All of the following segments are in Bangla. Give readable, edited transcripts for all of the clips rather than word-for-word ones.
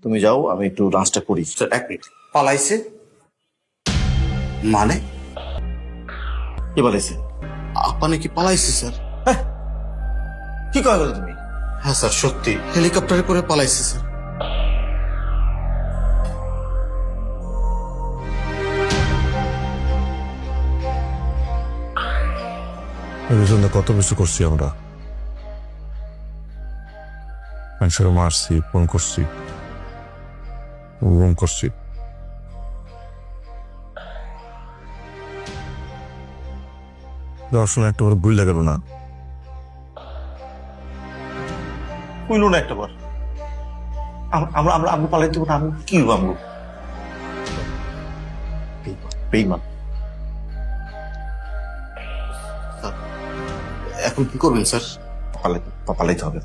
তুমি যাও, আমি একটু লাঞ্চটা করি। স্যার এক মিনিট, পালাইছে মানে? কি বলেছে? আপনি কি পালাইছে স্যার? কি কয় বলো তুমি? হ্যাঁ স্যার সত্যি, হেলিকপ্টারে করে পালাইছে স্যার। এর জন্য কত কিছু করছি আমরা, মানুষের মারছি, ফোন করছি, গুম করছি। দর্শন একটা করে বুঝলে গেল না। কইলো না একটা বার। আমরা আমরা আমরা পালাইতে পারবো না, আমি কি হবো? আমরা বেইমান। এখন কি করবেন স্যার? পালাইতে হবে।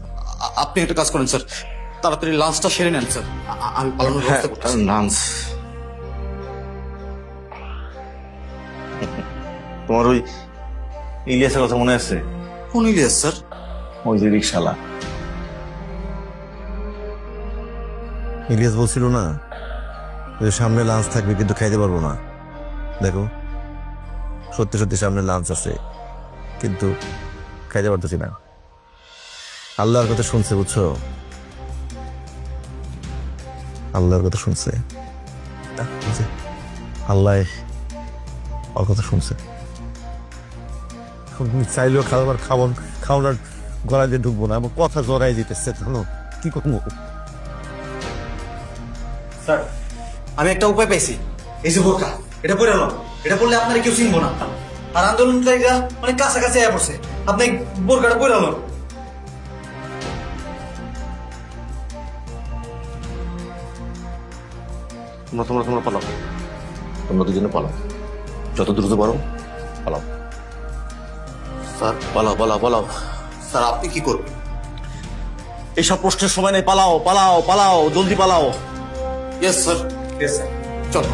আপনি একটা কাজ করেন স্যার, তাড়াতাড়ি লাঞ্চটা সেরে নেন স্যার। আমি পালানোর ব্যবস্থা করতেছি। লাঞ্চ? তোমার ওই ইলিয়াসের কথা মনে আছে? কোন ইলিয়াস স্যার? ওই যে রিক্সালা। ইলিয়াস বলছিল না যে সামনে লাঞ্চ থাকবে কিন্তু খাইতে পারবো না। দেখো, সত্যি সত্যি সামনে লাঞ্চ আছে কিন্তু খাইতে পারতেছি না। আল্লাহর কথা শুনছে, বুঝছো? আল্লাহর কথা শুনছে, আল্লাহ ওর কথা শুনছে। এখন তুমি চাইলেও খাবার খাওয়ানোর গলায় দিয়ে ঢুকবো না, আমার কথা জড়াই যেতেছে। জানো কি করবো? স্যার, আমি একটা উপায় পাইছি। এই যে বোরকা, এটা পরে এলাম। এটা পড়লে আপনারা কেউ চিনবো না। আর আন্দোলনকারীরা অনেক কাছাকাছি আয়া পড়ছে। আপনি বোরকাটা পরে এলাম। তোমরা পালাও, তোমরা দুজনে পালাও, যত দ্রুত পারো পালাও। স্যার পালাও। স্যার আপনি কি করবেন? এইসব প্রশ্নের সময় নেই, পালাও পালাও পালাও, জলদি পালাও। Yes sir. ঠিক আছে, চল।